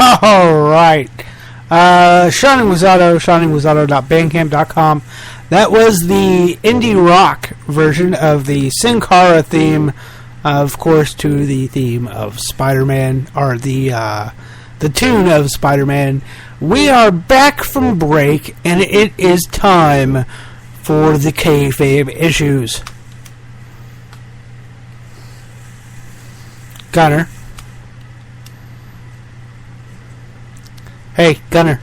Alright. Shining Wasato, shiningwasato.bandcamp.com. That was the indie rock version of the Sin Cara theme, of course, to the theme of Spider-Man, or the tune of Spider-Man. We are back from break, and it is time for the kayfabe issues. Gunner. Hey, Gunner.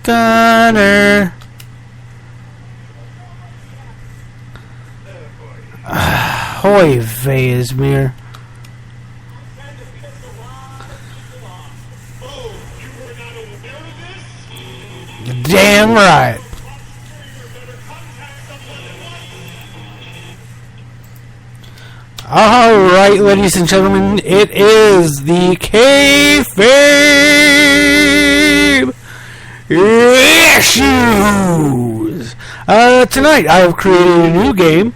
Gunner. Hoy vey is meer. Damn right. Alright, ladies and gentlemen, it is the kayfabe issues. Tonight I have created a new game.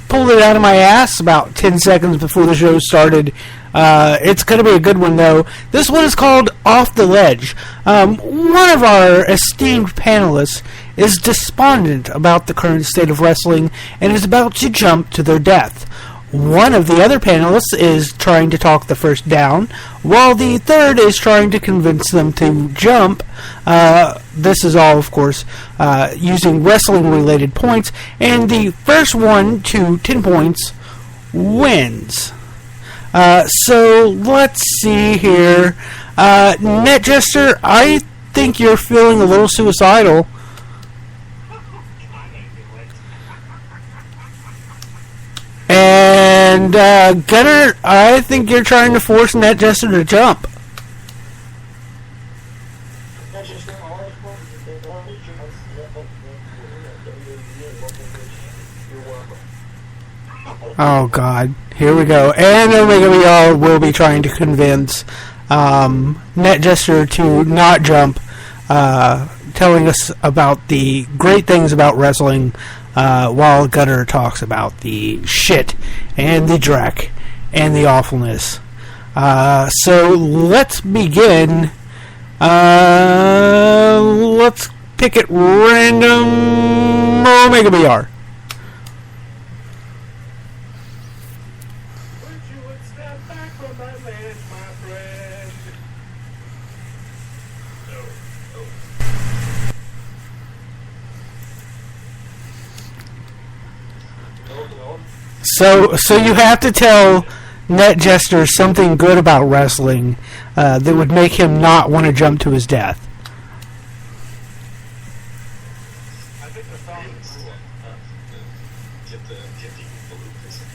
Pulled it out of my ass about 10 seconds before the show started. It's going to be a good one, though. This one is called Off the Ledge. One of our esteemed panelists is despondent about the current state of wrestling and is about to jump to their death. One of the other panelists is trying to talk the first down, while the third is trying to convince them to jump. This is all, of course, using wrestling-related points, and the first one to 10 points wins. So, let's see here. NetJester, I think you're feeling a little suicidal. And, Gunner, I think you're trying to force NetJester to jump. Oh, God. Here we go. And Omega VR will be trying to convince NetJester to not jump, telling us about the great things about wrestling, while Gunner talks about the shit and the dreck and the awfulness. So let's begin. Let's pick it random. Omega VR. So you have to tell NetJester something good about wrestling that would make him not want to jump to his death. I think the song is cool. Get the blue piece of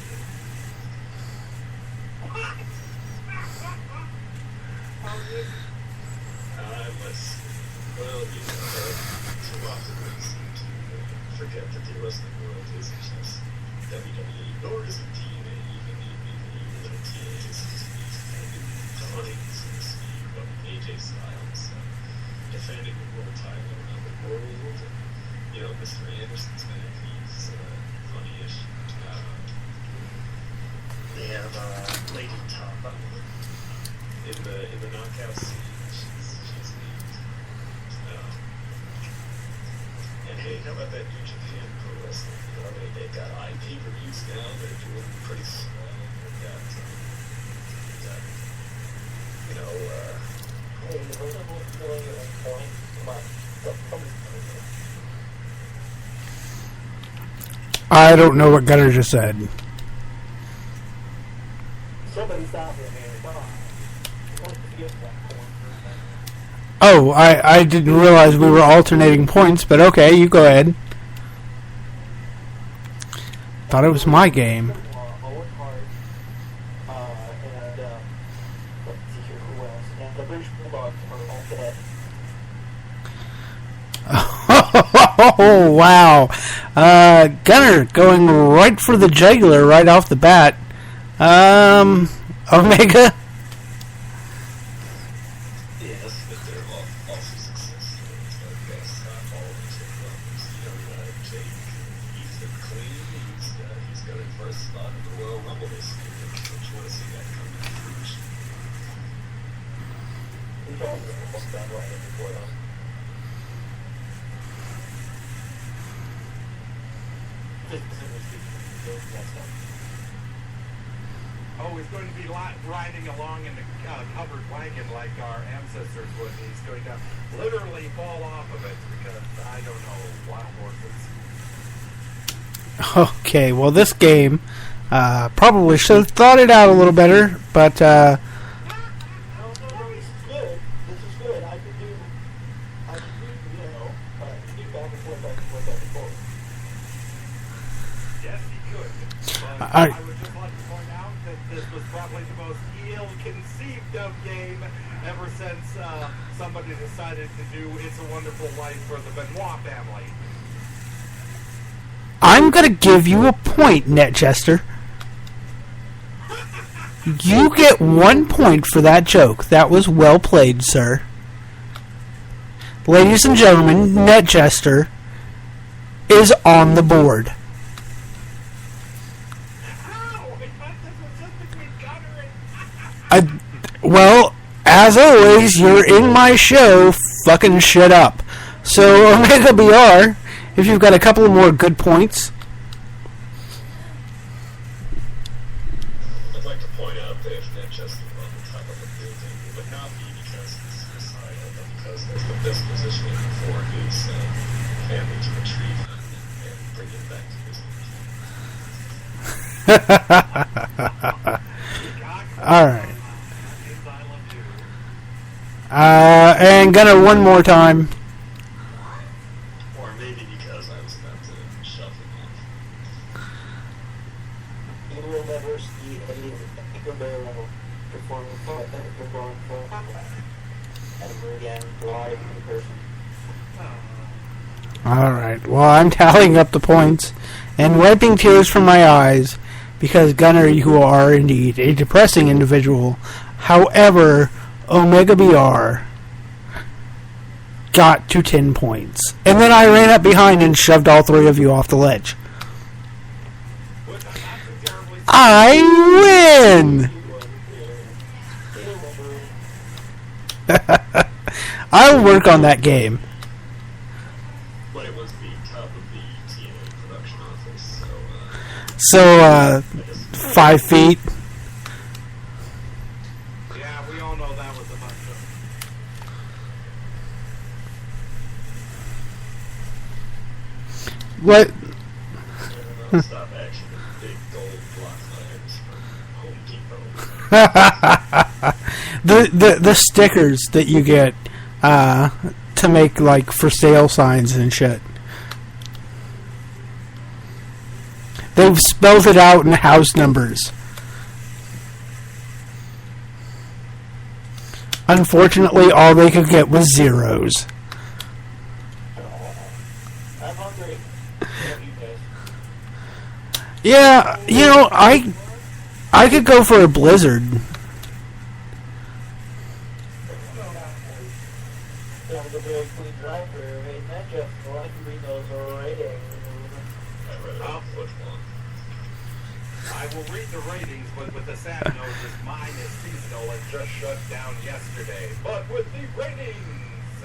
too often we seem to forget that the wrestling world isn't just WWE, nor is it TNA, even little TNA's Johnny's and Steve, AJ Styles, defending the world title around the world, and, Mr. Anderson's back, he's funny-ish. They have Lady Tapa in the knockout scene. She's neat. And hey, how about that New Japan Pro Wrestling? They've got pay-per-views now. They're doing pretty swell. They've got, I don't know what Gunner just said. Somebody stop it, man. Come on. Oh, I didn't realize we were alternating points, but okay, you go ahead. Thought it was my game. Oh, wow. Gunner going right for the jugular right off the bat. Omega? yes, but they're also successful. It's like that's all the two levels. Jake, he's been clean. He's got a first spot in the Royal Rumble this year. Don't you want to see that come to fruition? We talked about this bandwagon before, though. Physically speaking, that stuff. Oh, he's going to be riding along in the covered wagon like our ancestors would. He's going to literally fall off of it because, I don't know, wild horses. Okay, well, this game probably should have thought it out a little better, but No, this is good. This is good. I could do, back and forth, back and forth, back and forth. Yes, he could. But I- I would just like to point out that this was probably the most ill-conceived of game ever since somebody decided to do It's a Wonderful Life for the Benoit family. I'm going to give you a point, Netchester. You get 1 point for that joke. That was well played, sir. Ladies and gentlemen, Netchester is on the board. Ow! I thought this was just between Gunner and... Well, as always, you're in my show. Fucking shut up. So, Omega BR, if you've got a couple more good points. I'd like to point out that if Manchester were on the top of a building, it would not be because he's suicidal, but because there's the best positioning for his family to retrieve him and bring him back to his Alright. And Gunner, one more time. Or maybe because I was about to shove him off. You will never see a Guerrero performing performing for ever again, live in person. Alright, well, I'm tallying up the points and wiping tears from my eyes because, Gunner, you are indeed a depressing individual. However, Omega BR got to 10 points. And then I ran up behind and shoved all three of you off the ledge. I win! I'll work on that game. But it was the top of the TNA production office, So, I guess 5 feet. Yeah, we all know that was a bunch of... What? non-stop action and big gold block letters from Home Depot. the stickers that you get to make like for sale signs and shit. They've spelled it out in house numbers. Unfortunately, all they could get was zeros. I'm hungry. Love you guys. Yeah, you know, I could go for a blizzard. That was a very clean drive-through. Hey, not just well, I can read those already. I read it on foot long. I will read the ratings, but with the sad note, this mine is seasonal and just shut down yesterday. But with the ratings,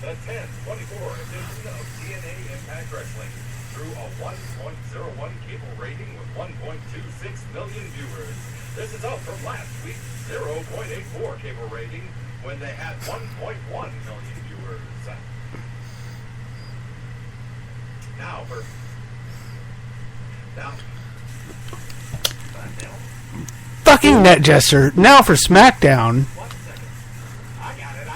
the 10/24 edition of TNA Impact Wrestling drew a 1.01 cable rating with 1.26 million viewers. This is up from last week's 0.84 cable rating when they had 1.1 million viewers. Now for... Now... Fucking Netjester. Now for SmackDown. 1 second. I got it.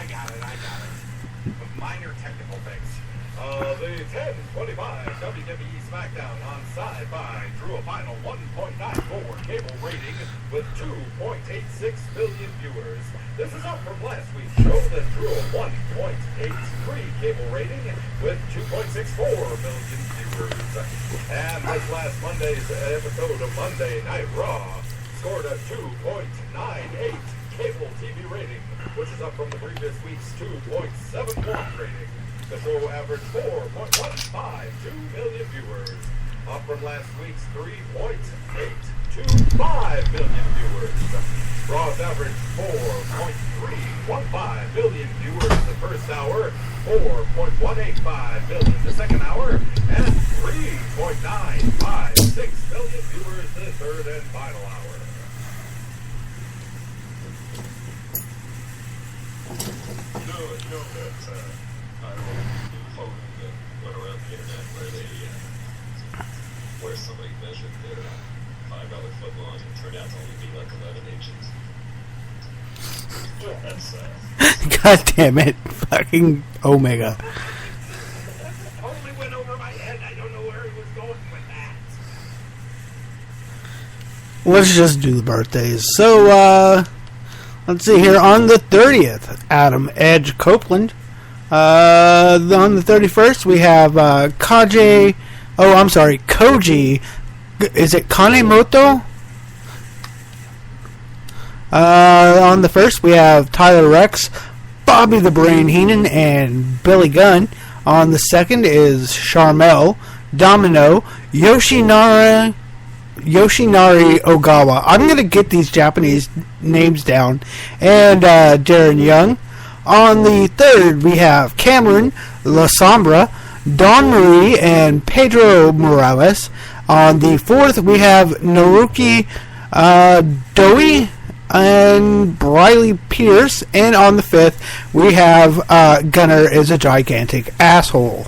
Minor technical things. The 10/25 WWE SmackDown on Sci-Fi drew a final 1.94 cable rating with 2.86 million viewers. This is up from last week's show that drew a 1.83 cable rating with 2.64 million viewers. And this last Monday's episode of Monday Night Raw scored a 2.98 cable TV rating, which is up from the previous week's 2.71 rating. The show averaged 4.152 million viewers, up from last week's 3.825 million viewers. Raw's averaged 4.315 million first hour, 4.185 million the second hour, and 3.956 million viewers the third and final hour. You know that viral photo that went around the internet where somebody measured their $5 foot long and it turned out to only be like 11 inches. That's God damn it. Fucking Omega. Only went over my head. I don't know where he was going with that. Let's just do the birthdays. So, let's see here. On the 30th, Adam Edge Copeland. On the 31st, we have Koji. Is it Kanemoto? On the 1st, we have Tyler Rex, Bobby the Brain Heenan, and Billy Gunn. On the 2nd is Charmel, Domino, Yoshinari Ogawa. I'm going to get these Japanese names down. And Darren Young. On the 3rd, we have Cameron, La Sombra, Dawn Marie, and Pedro Morales. On the 4th, we have Naruki Doi and Briley Pierce. And on the 5th, we have Gunner is a gigantic asshole.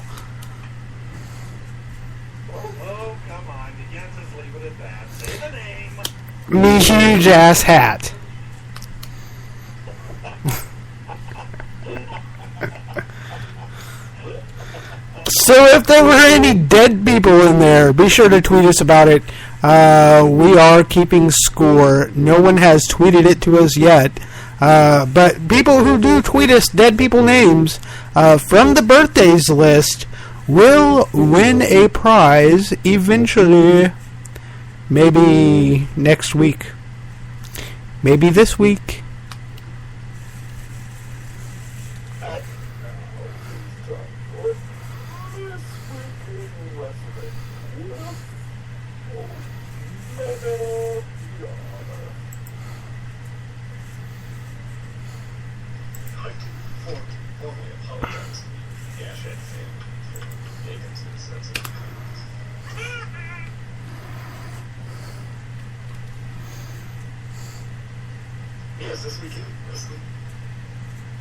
Oh, come on. You can't just leave it at that. Say the name. Me huge ass hat. So if there were any dead people in there, be sure to tweet us about it. We are keeping score. No one has tweeted it to us yet. But people who do tweet us dead people names from the birthdays list will win a prize eventually. Maybe next week. Maybe this week. Yes, this weekend, Wesley.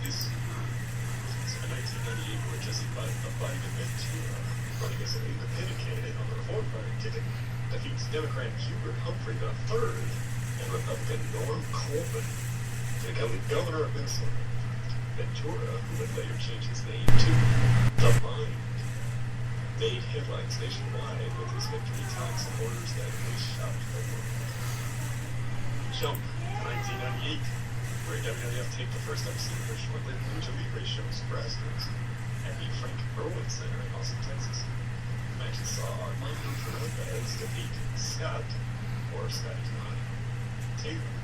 This 1998 were just a Biden Ventura running as an independent candidate on the Reform Party ticket defeats Democrat Hubert Humphrey III and Republican Norm Coleman to become the governor of Minnesota. Ventura, who would later change his name to The Mind, made headlines nationwide with his victory telling supporters that he shocked the world. Jump 1998, where WWF taped the first episode of their short-lived Lucha Libre show, Spreaker, at the Frank Irwin Center in Austin, Texas. The matches saw Armando Fernandez defeat Scott, or Scotty Taylor.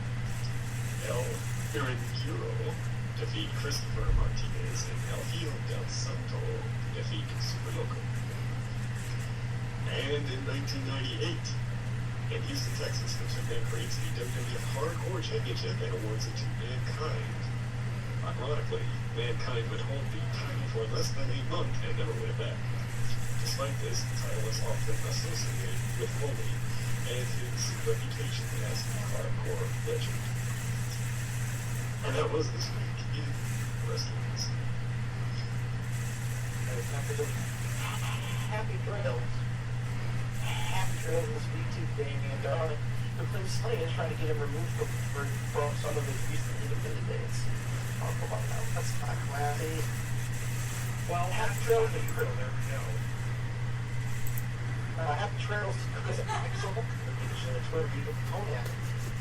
El Piranguro defeat Christopher Martinez, and El Hijo del Santo defeat Super Loco. And in 1998, in Houston, Texas, Vince McMahon creates the WWF Hardcore Championship and awards it to Mankind. Ironically, Mankind would hold the title for less than a month and never win it back. Despite this, the title is often associated with Foley and his reputation as a hardcore legend. And that was this week in wrestling. Happy trails. Happy trails this week too, Damien. The Sling is trying to get him removed from some of his recent independent dates. Talk about that. That's not classy. Well, Happy trails to there we go. Happy trails to Chris Axel. It's where we the Conan.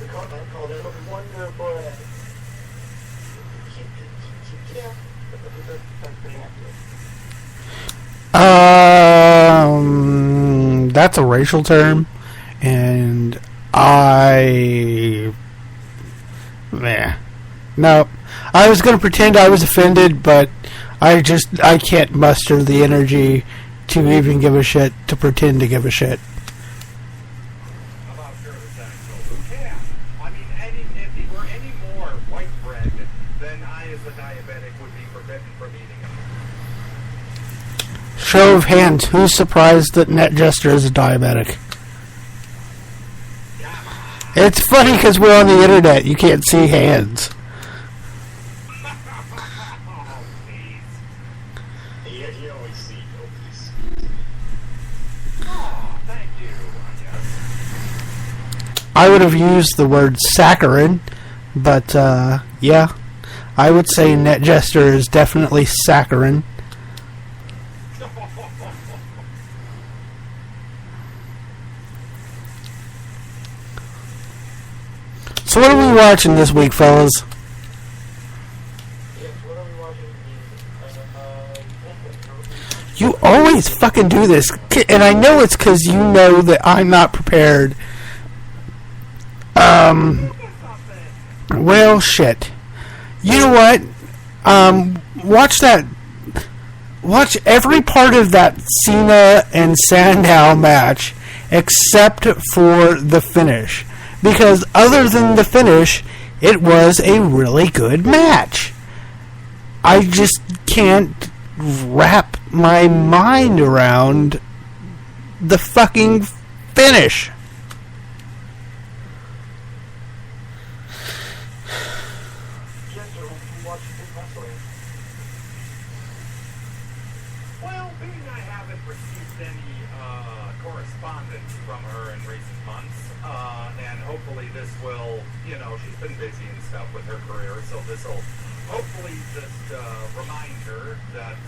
The Conan called it Wonder Bread. Yeah. That's pretty accurate. That's a racial term, and no. I was going to pretend I was offended, but I can't muster the energy to even give a shit, to pretend to give a shit. How about Curtis Axel? Yeah. I mean, if he were any more white bread, then I I, as a diabetic, would be forbidden from eating it. Show of hands. Who's surprised that NetJester is a diabetic? It's funny because we're on the internet. You can't see hands. Oh, please. He always sees nobody's. Oh, thank you, I guess. I would have used the word saccharin, but yeah, I would say NetJester is definitely saccharin. So what are we watching this week, fellas? Yes, what are we watching? You always fucking do this, and I know it's because you know that I'm not prepared. Well, shit. You know what? Watch every part of that Cena and Sandow match except for the finish. Because other than the finish, it was a really good match. I just can't wrap my mind around the fucking finish. Well, being I haven't received any correspondence from her in recent months, and hopefully this will, she's been busy and stuff with her career, so this will hopefully just remind her that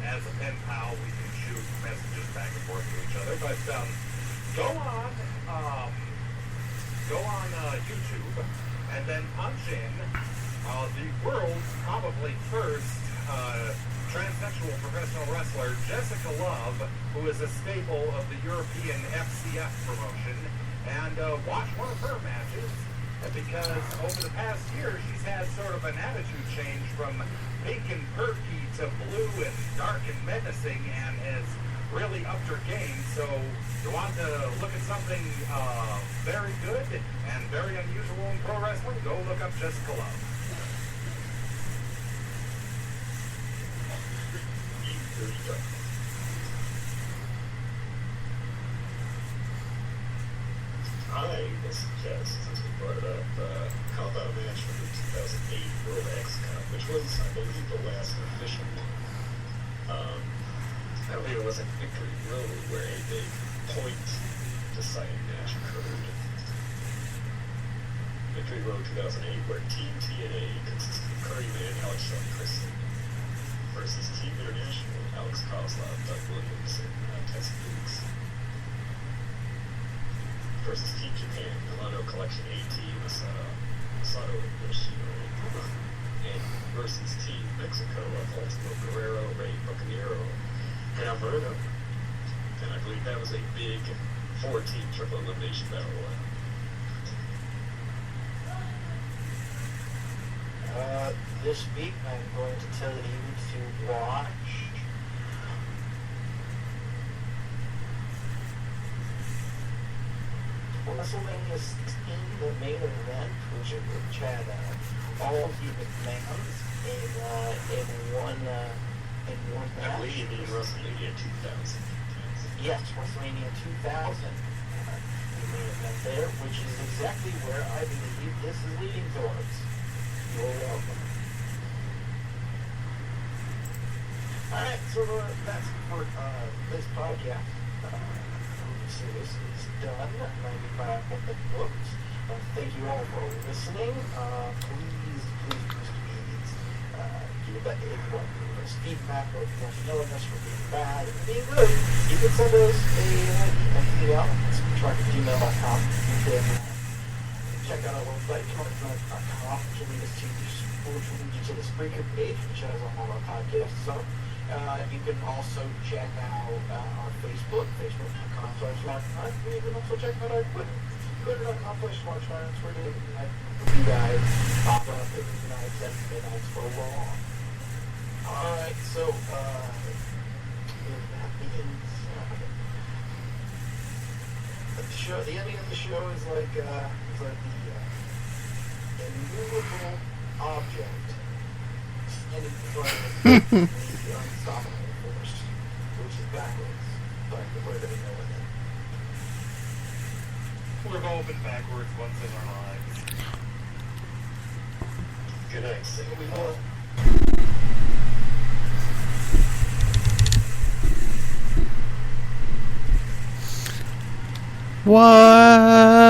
as a pen pal we can shoot messages back and forth to each other. But go on YouTube and then punch in the world's probably first transsexual professional wrestler, Jessica Love, who is a staple of the European FCF promotion, and watch one of her matches, because over the past year she's had sort of an attitude change from pink and perky to blue and dark and menacing, and has really upped her game. So you want to look at something very good and very unusual in pro wrestling, go look up Jessica Love. I will suggest, since we brought it up, how about a match from the 2008 World X Cup, which was, I believe, the last official one. I believe it was in Victory Road where a big point deciding match occurred. Victory Road 2008, where Team TNA consisted of Curry Man, Alex Shawn Christen, versus Team International, Alex Kozlov, Doug Williams, and Tessa Boots, versus Team Japan, Milano Collection AT, Masato Yoshino, and versus Team Mexico, Ultimo Guerrero, Rey Bucanero, and Alberto. And I believe that was a big 4-team triple elimination battle royal. This week I'm going to tell you to watch WrestleMania 16, the main event, which had all the McMahons in one match. I believe you mean WrestleMania 2000. Yes, WrestleMania 2000. The main event there, which is exactly where I believe this is leading towards. You're welcome. Alright, so that's for this podcast. Series is done. 95 books. Thank you all for listening. Please give that feedback, or if you want to yell at us for being bad or being good, you can send us an email. It's truck@gmail.com. You can check out our website, truck.com, which will lead you to the Spreaker page, which has all our podcasts up. You can also check out our Facebook, facebook.com/SmartTime. You can also check out our Twitter, twitter.com/SmartTime. Where you guys pop up every night, 7 midnights for long. Alright, so, that means, the ending of the show is like the immovable object and it's the unstoppable force, which is backwards, but the way that we know it. We've all been backwards once in our lives. Good night, Sam. We know it. What?